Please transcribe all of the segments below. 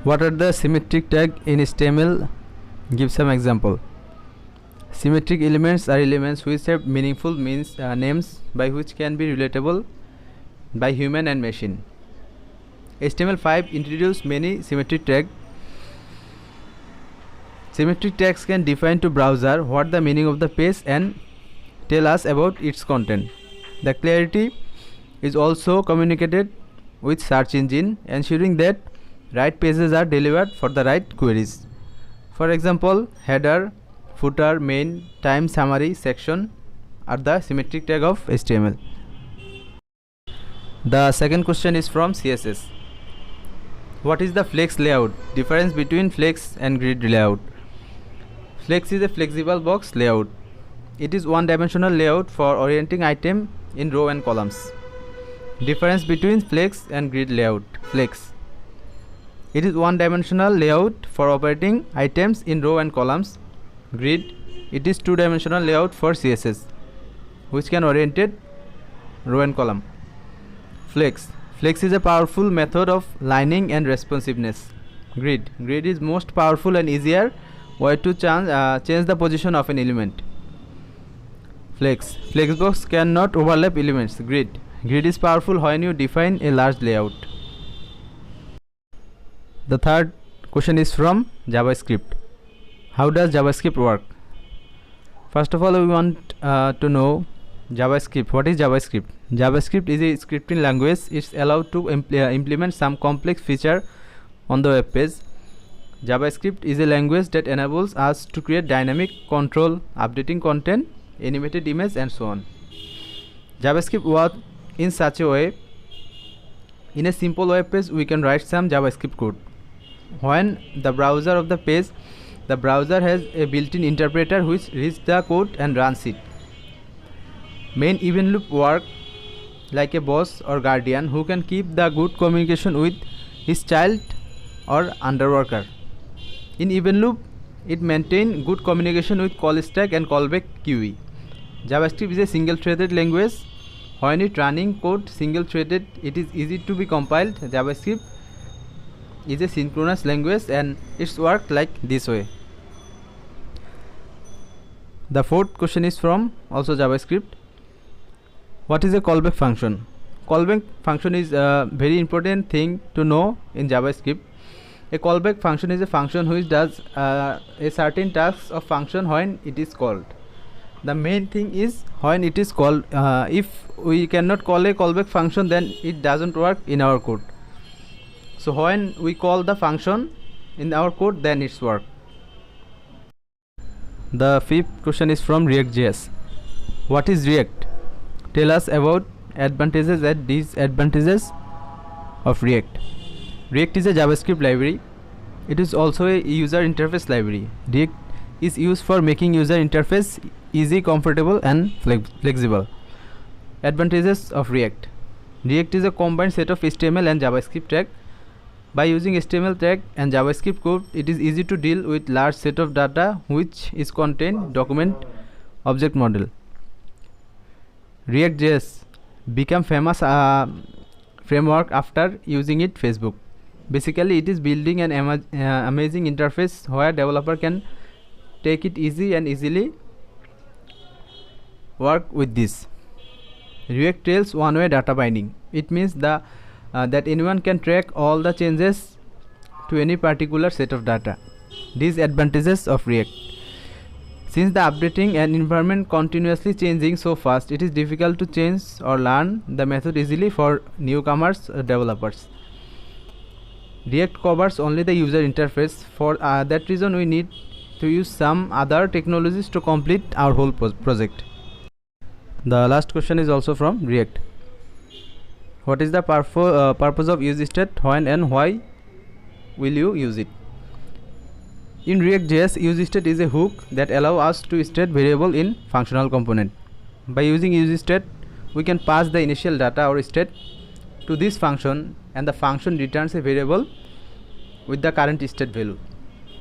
What are the symmetric tag in HTML? Give some example. Symmetric elements are elements which have meaningful names by which can be relatable by human and machine. HTML5 introduced many symmetric tags. Symmetric tags can define to browser what the meaning of the page and tell us about its content. The clarity is also communicated with search engine, ensuring that right pages are delivered for the right queries. For example, header, footer, main, time, summary, section are the symmetric tag of HTML. The second question is from CSS. What is the flex layout? Difference between flex and grid layout. Flex is a flexible box layout. It is one-dimensional layout for orienting item in row and columns. Difference between flex and grid layout. Flex. It is one-dimensional layout for operating items in row and columns. Grid. It is two-dimensional layout for CSS, which can oriented row and column. Flex. Flex is a powerful method of lining and responsiveness. Grid. Grid is most powerful and easier way to change the position of an element. Flex. Flexbox cannot overlap elements. Grid. Grid is powerful when you define a large layout. The third question is from JavaScript. How does JavaScript work? First of all, we want to know JavaScript. What is JavaScript? JavaScript is a scripting language. It's allowed to implement some complex feature on the web page. JavaScript is a language that enables us to create dynamic control, updating content, animated image, and so on. JavaScript works in such a way. In a simple web page, we can write some JavaScript code. When the browser of the page, the browser has a built-in interpreter which reads the code and runs it. Main event loop work like a boss or guardian who can keep the good communication with his child or underworker. In event loop, it maintains good communication with call stack and callback queue. JavaScript is a single-threaded language. When it running code single-threaded, it is easy to be compiled. JavaScript is a synchronous language and it's work like this way. The fourth question is from also JavaScript. What is a callback function? Callback function is a very important thing to know in JavaScript. A callback function is a function which does a certain task of function when it is called. The main thing is when it is called. If we cannot call a callback function, then it doesn't work in our code. So when we call the function in our code, then it's work. The fifth question is from React.js. What is React? Tell us about advantages and disadvantages of React. React is a JavaScript library. It is also a user interface library. React is used for making user interface easy, comfortable, and flexible. Advantages of React. React is a combined set of HTML and JavaScript tag. By using HTML tag and JavaScript code, it is easy to deal with large set of data which is contained document object model. React.js became famous framework after using it Facebook. Basically, it is building an amazing interface where developer can take it easy and easily work with this. React tells one-way data binding. It means that anyone can track all the changes to any particular set of data. Disadvantages of React. Since the updating and environment continuously changing so fast, it is difficult to change or learn the method easily for newcomers or developers. React covers only the user interface. For that reason, we need to use some other technologies to complete our whole project. The last question is also from React. What is the purpose of use state? When and why will you use it? In React.js, use state is a hook that allows us to state variable in functional component. By using use state, we can pass the initial data or state to this function, and the function returns a variable with the current state value.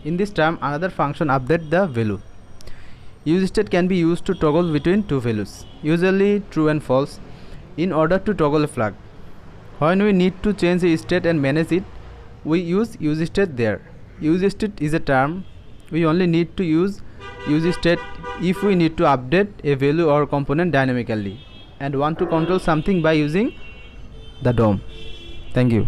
In this term, another function updates the value. Use state can be used to toggle between two values, usually true and false, in order to toggle a flag. When we need to change a state and manage it, we use use state there. Use state is a term we only need to use state if we need to update a value or component dynamically and want to control something by using the DOM. Thank you.